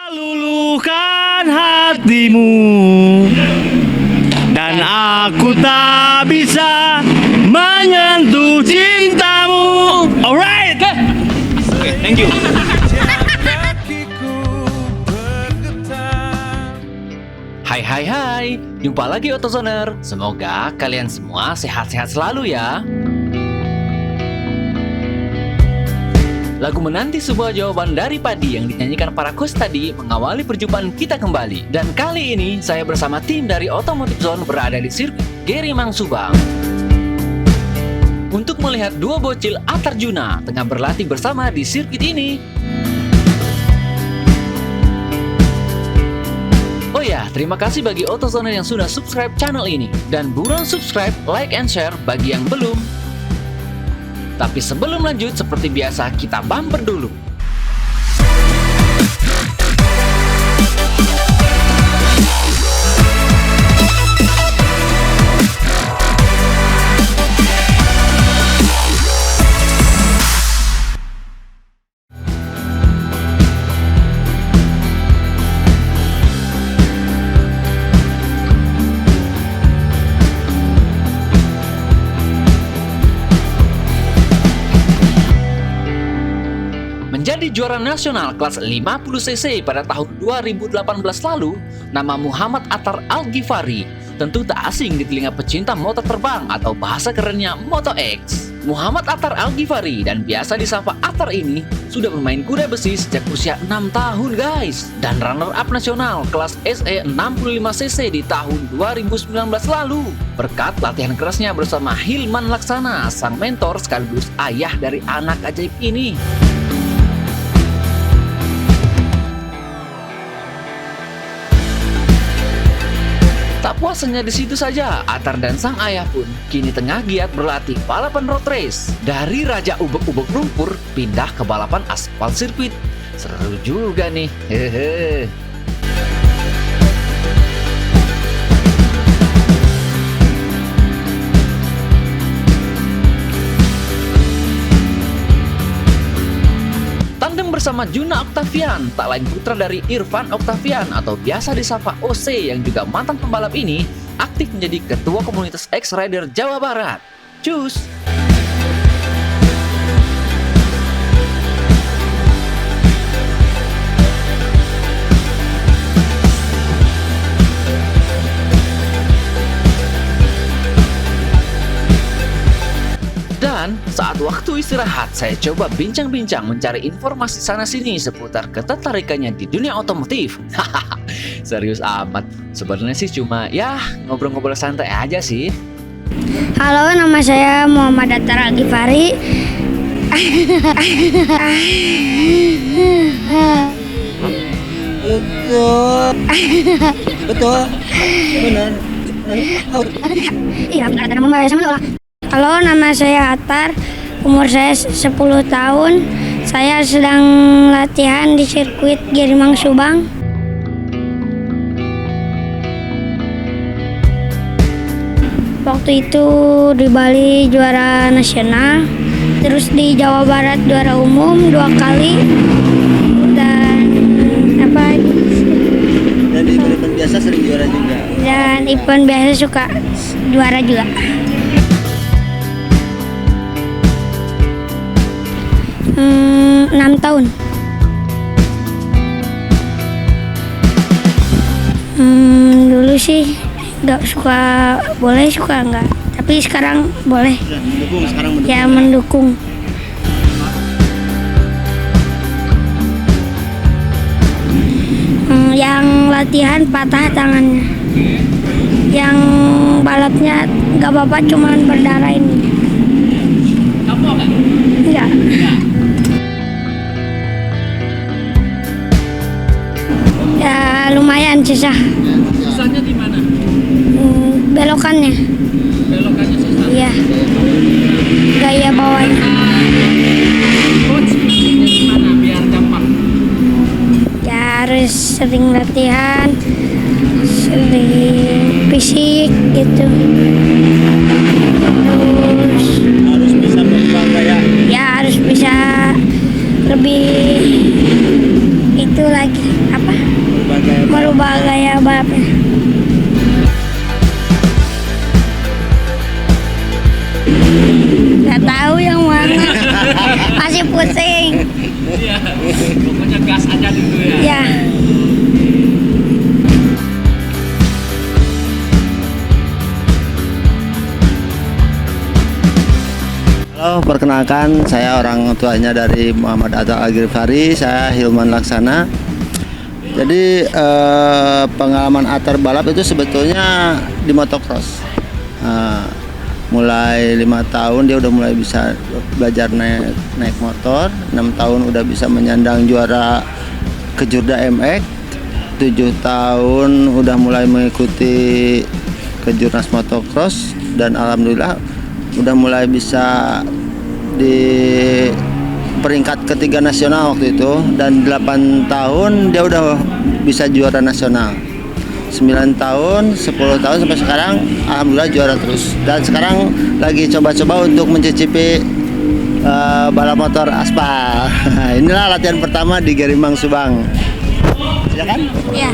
luluhkan hatimu dan aku tak bisa menyentuh cintamu. Alright. Okay, thank you. Hai, jumpa lagi Otozoner. Semoga kalian semua sehat-sehat selalu ya. Lagu Menanti Sebuah Jawaban dari Padi yang dinyanyikan para host tadi mengawali perjumpaan kita kembali. Dan kali ini saya bersama tim dari Otomotif Zone berada di sirkuit Gerimang Subang untuk melihat dua bocil Atarjuna tengah berlatih bersama di sirkuit ini. Oh ya, terima kasih bagi Otozoner yang sudah subscribe channel ini. Dan buruan subscribe, like, and share bagi yang belum. Tapi sebelum lanjut, seperti biasa kita bumper dulu. Menjadi juara nasional kelas 50cc pada tahun 2018 lalu, nama Muhammad Attar Al-Ghifari tentu tak asing di telinga pecinta motor terbang atau bahasa kerennya Moto X. Muhammad Attar Al-Ghifari dan biasa disapa Attar ini sudah bermain kuda besi sejak usia 6 tahun guys, dan runner-up nasional kelas SE 65cc di tahun 2019 lalu berkat latihan kerasnya bersama Hilman Laksana, sang mentor sekaligus ayah dari anak ajaib ini. Tak puasnya di situ saja, Attar dan sang ayah pun kini tengah giat berlatih balapan road race. Dari raja ubek-ubek lumpur pindah ke balapan aspal sirkuit. Seru juga nih. Hehe. Bersama Juna Octavian, tak lain putra dari Irfan Octavian atau biasa disapa OC yang juga mantan pembalap ini, aktif menjadi ketua komunitas X-Rider Jawa Barat. Cus! Dan saat waktu istirahat, saya coba bincang-bincang mencari informasi sana-sini seputar ketertarikannya di dunia otomotif. Hahaha, serius amat. Sebenarnya sih cuma ya ngobrol-ngobrol santai aja sih. Halo, nama saya Muhammad Attar Al-Ghifari. Betul, benar. Iya, benar, ada membayar sama Allah. Halo, nama saya Attar, umur saya 10 tahun. Saya sedang latihan di sirkuit Gerimang Subang. Waktu itu di Bali juara nasional, terus di Jawa Barat juara umum 2 kali, dan Dan di event biasa sering juara juga. Dan event biasa suka juara juga. 6 tahun. Dulu sih nggak suka, boleh suka nggak, tapi sekarang boleh. Mendukung, sekarang mendukung. Ya, mendukung. Yang latihan patah tangannya, yang balapnya nggak apa-apa, cuman berdarah ini. Kamu kan? Enggak. Ya lumayan susah. Susahnya di mana? Belokannya. Belokannya susah. Iya. Gaya bawahnya. Coach, di mana biar gampang? Ya harus sering latihan, sering fisik gitu. Terus Harus bisa berubah gaya. ya harus bisa lebih itu lagi apa? Merubah gaya balapnya. Nggak tahu yang mana. Masih pusing. Iya. Pokoknya gas aja dulu ya. Ya. Halo, perkenalkan saya orang tuanya dari Muhammad Atar Al-Ghifari, saya Hilman Laksana. Jadi pengalaman Atar balap itu sebetulnya di motocross. Mulai 5 tahun dia udah mulai bisa belajar naik motor, 6 tahun udah bisa menyandang juara Kejurda MX, 7 tahun udah mulai mengikuti kejurnas motocross, dan alhamdulillah udah mulai bisa di peringkat ketiga nasional waktu itu, dan 8 tahun dia udah bisa juara nasional. 9 tahun, 10 tahun sampai sekarang alhamdulillah juara terus, dan sekarang lagi coba-coba untuk mencicipi balap motor aspal. Inilah latihan pertama di Gerimbang Subang. Silakan. Ya.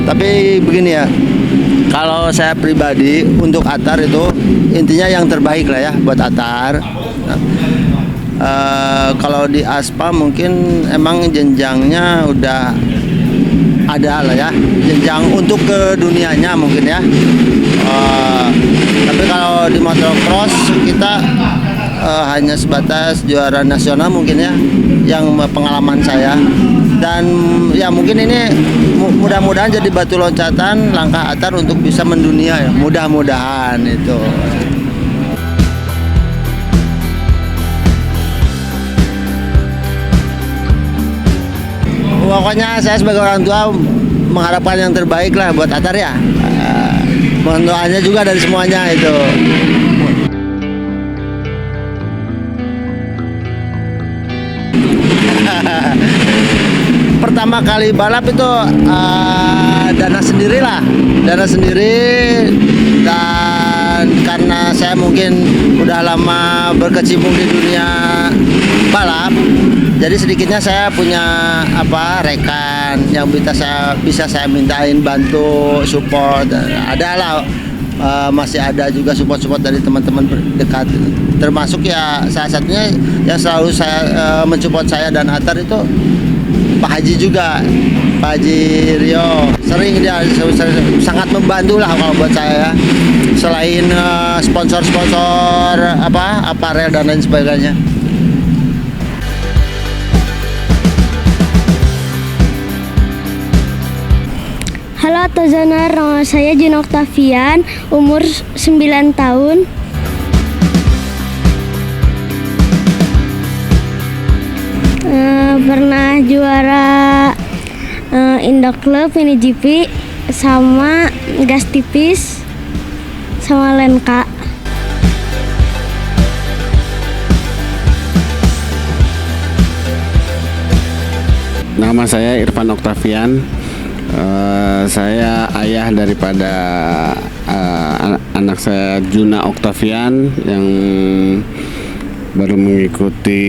Tapi begini ya, kalau saya pribadi untuk Atar itu intinya yang terbaik lah ya buat Atar. Kalau di aspal mungkin emang jenjangnya udah ada lah ya, jenjang untuk ke dunianya mungkin ya. Tapi kalau di motocross kita hanya sebatas juara nasional mungkin ya, yang pengalaman saya. Dan ya mungkin ini mudah-mudahan jadi batu loncatan langkah Atar untuk bisa mendunia ya, mudah-mudahan itu. Pokoknya saya sebagai orang tua mengharapkan yang terbaik lah buat Atar ya. Mohon doanya juga dari semuanya itu. Pertama kali balap itu dana sendiri lah, dana sendiri, dan karena saya mungkin udah lama berkecimpung di dunia balap, jadi sedikitnya saya punya rekan yang bisa saya mintain bantu support, ada lah. Masih ada juga support dari teman-teman dekat, termasuk ya salah satunya yang selalu saya mensupport saya dan Atar itu Pak Haji juga, Pak Haji Rio. Sering dia sangat membantu lah kalau buat saya, selain sponsor-sponsor aparel dan lain sebagainya. Halo Tazana, nama saya Jun Oktavian, umur 9 tahun. Pernah juara Indo Club, Mini GP, sama gas tipis, sama Lenka. Nama saya Irfan Oktavian. Saya ayah daripada anak saya Juna Oktavian yang baru mengikuti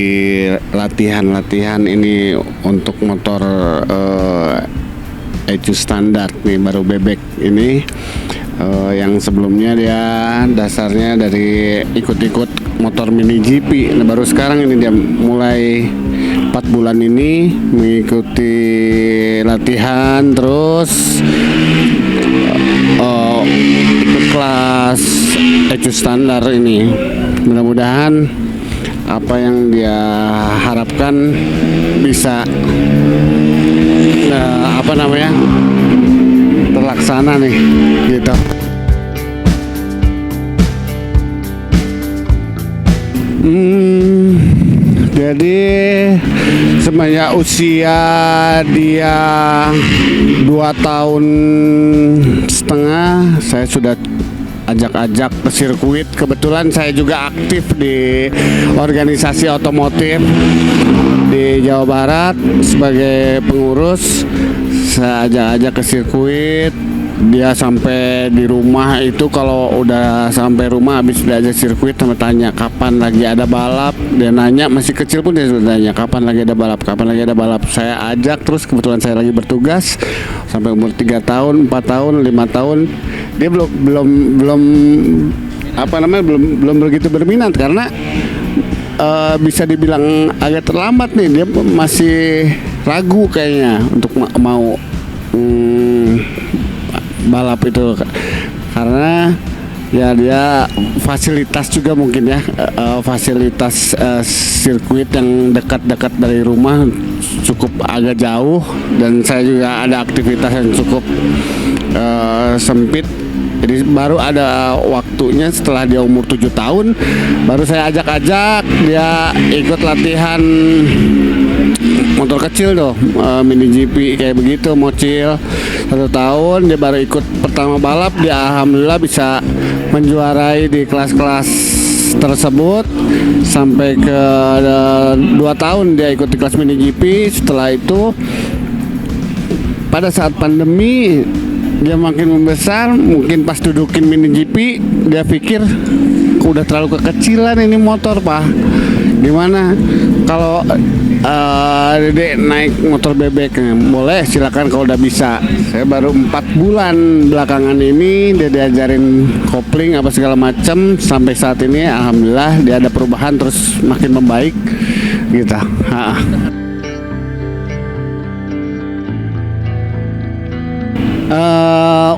latihan ini untuk motor ECU standar nih, baru bebek ini. Yang sebelumnya dia dasarnya dari ikut-ikut motor mini GP. Nah, baru sekarang ini dia mulai 4 bulan ini mengikuti latihan, terus ikut kelas ECU standar ini. Mudah-mudahan apa yang dia harapkan bisa terlaksana nih gitu. Jadi semenjak usia dia 2 tahun setengah, saya sudah ajak-ajak ke sirkuit. Kebetulan saya juga aktif di organisasi otomotif di Jawa Barat sebagai pengurus. Saya ajak-ajak ke sirkuit, dia sampai di rumah itu, kalau udah sampai rumah habis diajak sirkuit sama tanya kapan lagi ada balap, dia nanya, masih kecil pun dia sudah tanya kapan lagi ada balap, kapan lagi ada balap. Saya ajak terus, kebetulan saya lagi bertugas sampai umur 3 tahun, 4 tahun, 5 tahun dia belum belum begitu berminat karena bisa dibilang agak terlambat nih, dia masih ragu kayaknya untuk mau balap itu, karena ya dia fasilitas juga mungkin ya, fasilitas sirkuit yang dekat-dekat dari rumah cukup agak jauh, dan saya juga ada aktivitas yang cukup sempit. Jadi baru ada waktunya setelah dia umur 7 tahun baru saya ajak dia ikut latihan motor kecil tuh, mini GP kayak begitu, mocil. 1 tahun dia baru ikut pertama balap, dia alhamdulillah bisa menjuarai di kelas-kelas tersebut sampai ke 2 tahun dia ikut di kelas mini GP. Setelah itu pada saat pandemi dia makin membesar, mungkin pas dudukin mini GP dia pikir udah terlalu kekecilan ini motor, Pak. Gimana kalau Dede naik motor bebek? Boleh, silakan kalau udah bisa. Saya baru 4 bulan belakangan ini dia diajarin kopling apa segala macam, sampai saat ini alhamdulillah dia ada perubahan terus makin membaik gitu.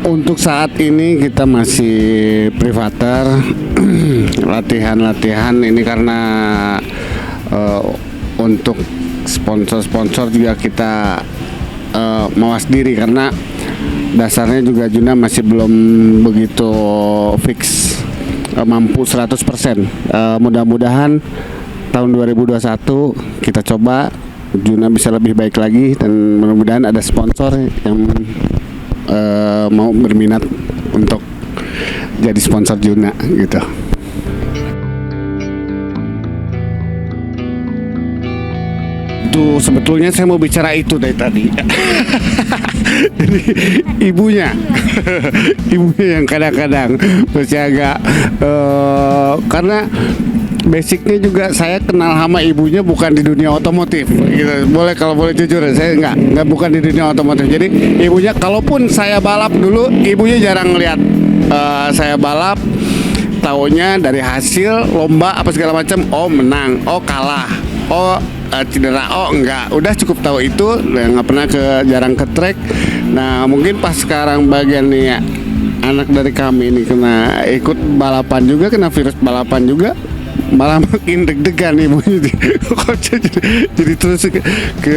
Untuk saat ini kita masih privater latihan ini karena untuk sponsor juga kita mawas diri, karena dasarnya juga Juna masih belum begitu fix mampu 100%. Mudah-mudahan tahun 2021 kita coba Juna bisa lebih baik lagi, dan mudah-mudahan ada sponsor yang mau berminat untuk jadi sponsor Juna gitu. Tuh sebetulnya saya mau bicara itu dari tadi. Jadi ibunya yang kadang-kadang masih agak karena basicnya juga saya kenal sama ibunya bukan di dunia otomotif gitu. Kalau boleh jujur, saya nggak bukan di dunia otomotif. Jadi ibunya, kalaupun saya balap dulu, ibunya jarang ngeliat saya balap. Taunya dari hasil lomba apa segala macam, oh menang, oh kalah, oh cedera, oh enggak, udah cukup tahu itu, nggak pernah jarang ke track. Nah mungkin pas sekarang bagian nih anak dari kami ini kena ikut balapan juga, kena virus balapan juga, malah makin deg-degan ibunya. jadi terus ke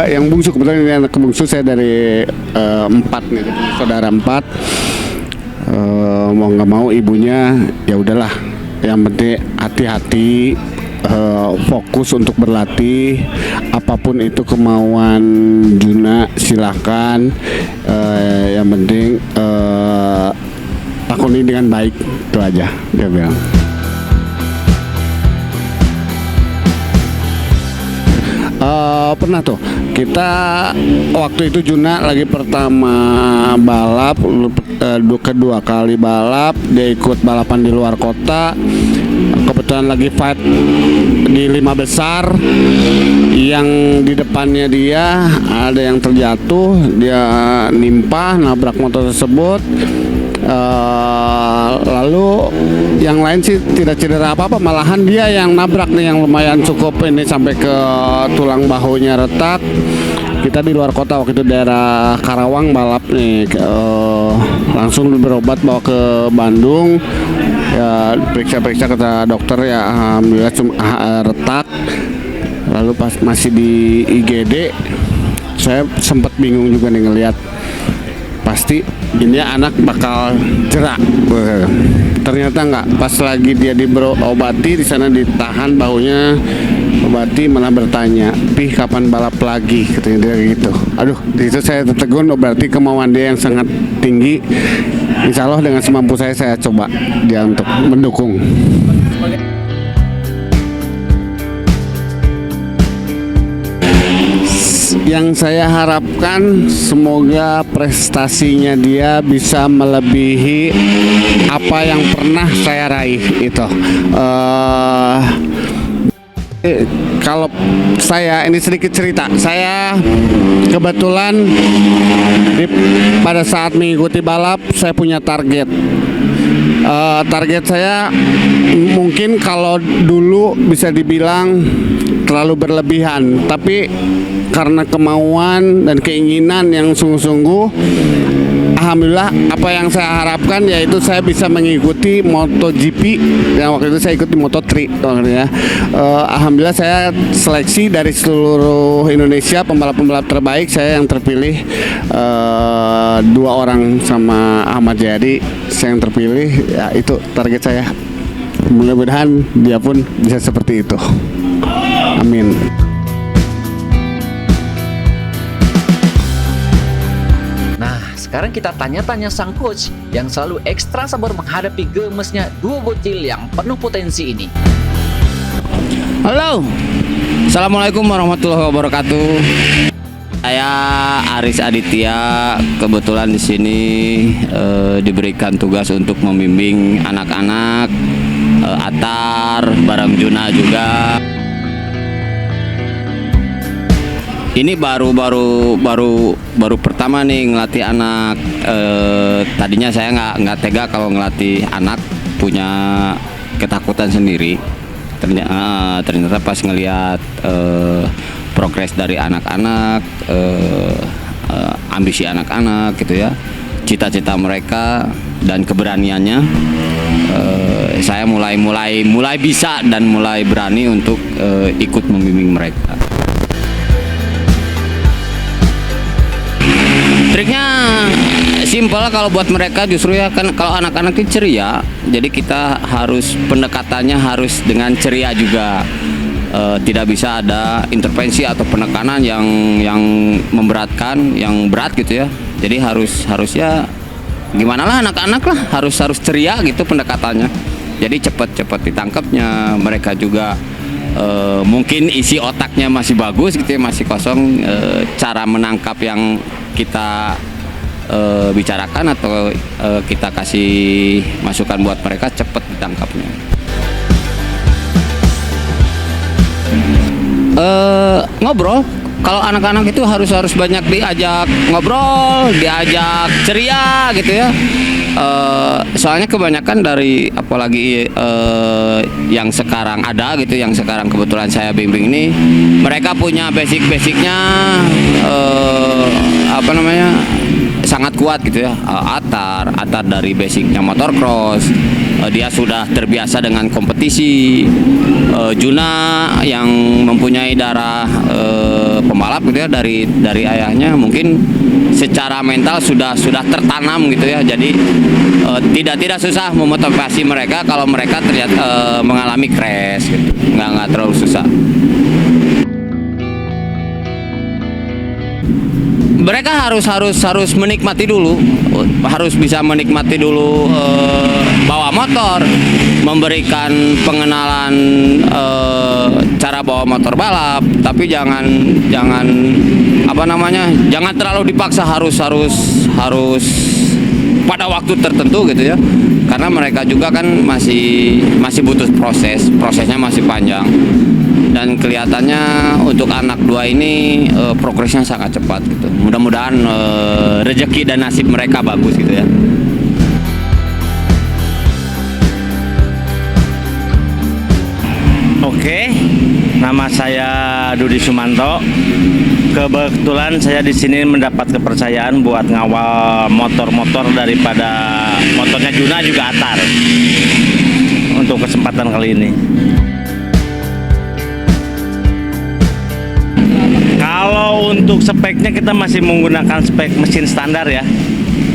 yang bungsu, kebetulan ini anak bungsu saya dari 4 nih, saudara 4. Mau nggak mau ibunya ya udahlah, yang penting hati-hati, fokus untuk berlatih, apapun itu kemauan Juna silakan, yang penting lakoni dengan baik, itu aja dia bilang. Pernah tuh kita waktu itu Juna lagi pertama balap, kedua kali balap dia ikut balapan di luar kota. Kebetulan lagi fight di 5 besar, yang di depannya dia ada yang terjatuh, dia nimpa nabrak motor tersebut. Lalu yang lain sih tidak cedera apa-apa, malahan dia yang nabrak nih, yang lumayan cukup ini sampai ke tulang bahunya retak. Kita di luar kota waktu itu daerah Karawang balap nih, langsung berobat bawa ke Bandung, ya periksa kata dokter ya alhamdulillah cuma retak. Lalu pas masih di IGD saya sempat bingung juga nih ngelihat, pasti ini anak bakal jerak. Ternyata enggak, pas lagi dia diobati di sana, ditahan bahunya, obati, malah bertanya, "Pih kapan balap lagi?" katanya dia gitu. Aduh, di situ saya tertegun, berarti kemauan dia yang sangat tinggi. Insya Allah dengan semampu saya coba dia untuk mendukung. yang saya harapkan semoga prestasinya dia bisa melebihi apa yang pernah saya raih itu. Kalau saya ini sedikit cerita, saya kebetulan pada saat mengikuti balap saya punya target. Target saya mungkin kalau dulu bisa dibilang terlalu berlebihan, tapi karena kemauan dan keinginan yang sungguh-sungguh, alhamdulillah apa yang saya harapkan yaitu saya bisa mengikuti MotoGP. Yang waktu itu saya ikuti Moto3 ya. Alhamdulillah saya seleksi dari seluruh Indonesia pembalap-pembalap terbaik, saya yang terpilih 2 orang sama Ahmad Jayadi, saya yang terpilih. Ya itu target saya. Mudah-mudahan dia pun bisa seperti itu. Amin. Sekarang kita tanya-tanya sang coach yang selalu ekstra sabar menghadapi gemesnya dua bocil yang penuh potensi ini. Halo, Assalamualaikum warahmatullahi wabarakatuh. Saya Aris Aditya, kebetulan di sini diberikan tugas untuk membimbing anak-anak, Atar, bareng Juna juga. Ini baru pertama nih ngelatih anak. Tadinya saya nggak tega kalau ngelatih anak, punya ketakutan sendiri. Ternyata pas ngelihat progres dari anak-anak, ambisi anak-anak gitu ya, cita-cita mereka dan keberaniannya, saya mulai bisa dan mulai berani untuk ikut membimbing mereka. Triknya simpel kalau buat mereka justru ya, kan kalau anak-anak itu ceria, jadi kita harus pendekatannya harus dengan ceria juga. Tidak bisa ada intervensi atau penekanan yang memberatkan, yang berat gitu ya. Jadi harus ya gimana lah anak-anak lah, harus ceria gitu pendekatannya. Jadi cepat ditangkapnya, mereka juga mungkin isi otaknya masih bagus gitu ya, masih kosong. Cara menangkap yang kita bicarakan atau kita kasih masukan buat mereka cepat ditangkapnya. Ngobrol, kalau anak-anak itu harus banyak diajak ngobrol, diajak ceria gitu ya. Soalnya kebanyakan dari apalagi yang sekarang ada gitu, yang sekarang kebetulan saya bimbing ini, mereka punya basicnya sangat kuat gitu ya. Atar dari basicnya motocross, dia sudah terbiasa dengan kompetisi. Juna yang mempunyai darah pembalap gitu ya, dari ayahnya, mungkin secara mental sudah tertanam gitu ya. Jadi tidak susah memotivasi mereka kalau mereka ternyata mengalami crash gitu. Nggak terlalu susah. Mereka harus menikmati dulu, harus bisa menikmati dulu bawa motor, memberikan pengenalan cara bawa motor balap, tapi jangan terlalu dipaksa harus pada waktu tertentu gitu ya, karena mereka juga kan masih butuh prosesnya masih panjang. Dan kelihatannya untuk anak dua ini progresnya sangat cepat gitu. Mudah-mudahan rezeki dan nasib mereka bagus gitu ya. Oke, nama saya Dudi Sumanto. Kebetulan saya di sini mendapat kepercayaan buat ngawal motor-motor daripada motornya Juna juga Atar untuk kesempatan kali ini. Kalau untuk speknya kita masih menggunakan spek mesin standar ya.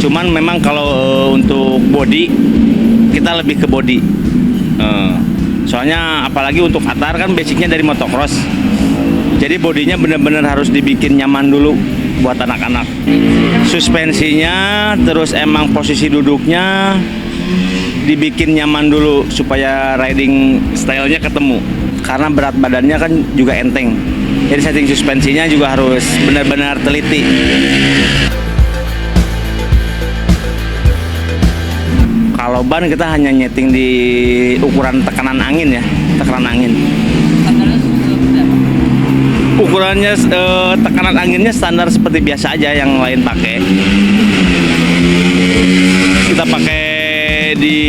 Cuman memang kalau untuk body kita lebih ke body. Soalnya apalagi untuk Atar kan basicnya dari motocross. Jadi bodinya benar-benar harus dibikin nyaman dulu buat anak-anak. Suspensinya, terus emang posisi duduknya dibikin nyaman dulu supaya riding stylenya ketemu. Karena berat badannya kan juga enteng. Jadi setting suspensinya juga harus benar-benar teliti. Kalau ban kita hanya nyeting di ukuran tekanan angin ya, tekanan angin. Ukurannya tekanan anginnya standar seperti biasa aja yang lain pakai. Kita pakai di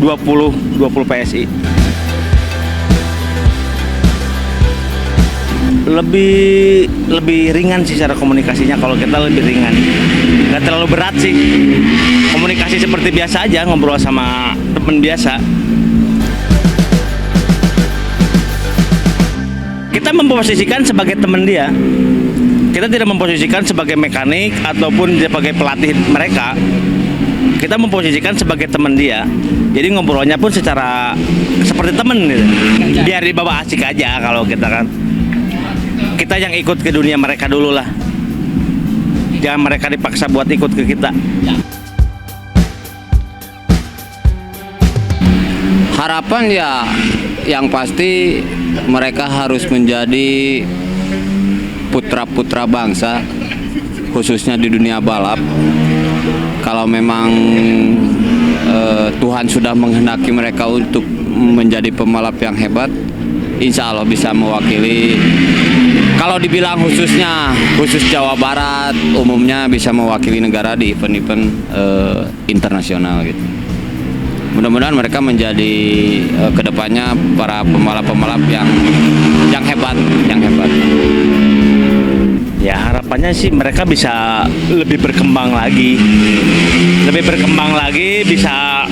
20 PSI. Lebih ringan sih cara komunikasinya, kalau kita lebih ringan. Nggak terlalu berat sih. Komunikasi seperti biasa aja, ngobrol sama temen biasa. Kita memposisikan sebagai teman dia. Kita tidak memposisikan sebagai mekanik ataupun sebagai pelatih mereka. Kita memposisikan sebagai teman dia. Jadi ngobrolnya pun secara seperti teman gitu. Biar dibawa asik aja kalau kita kan. Kita yang ikut ke dunia mereka dulu lah. Jangan mereka dipaksa buat ikut ke kita. Harapan ya yang pasti mereka harus menjadi putra-putra bangsa, khususnya di dunia balap. Kalau memang Tuhan sudah menghendaki mereka untuk menjadi pembalap yang hebat, insya Allah bisa mewakili. Kalau dibilang khusus Jawa Barat, umumnya bisa mewakili negara di event-event internasional gitu. Mudah-mudahan mereka menjadi kedepannya para pembalap-pembalap yang hebat. Ya harapannya sih mereka bisa lebih berkembang lagi, bisa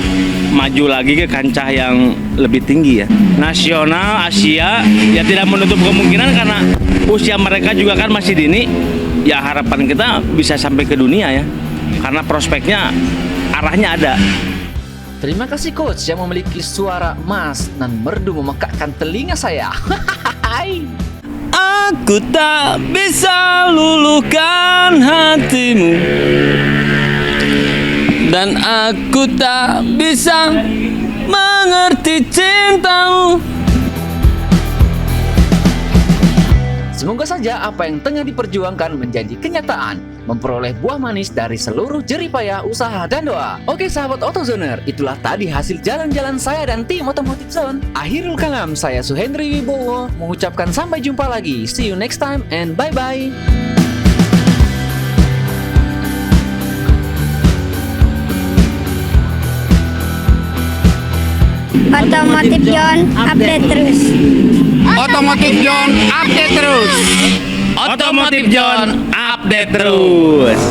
maju lagi ke kancah yang lebih tinggi ya. Nasional, Asia, ya tidak menutup kemungkinan karena usia mereka juga kan masih dini. Ya harapan kita bisa sampai ke dunia ya, karena prospeknya arahnya ada. Terima kasih coach yang memiliki suara emas dan merdu memekakkan telinga saya. Aku tak bisa luluhkan hatimu, dan aku tak bisa mengerti cintamu. Semoga saja apa yang tengah diperjuangkan menjadi kenyataan, memperoleh buah manis dari seluruh jerih payah, usaha, dan doa. Oke sahabat AutoZoner, itulah tadi hasil jalan-jalan saya dan tim Otomotif Zone. Akhirul kalam, saya Suhendri Wibowo, mengucapkan sampai jumpa lagi. See you next time and bye-bye. Otomotif Zone update terus. Otomotif Zone update terus. Otomotif John update terus.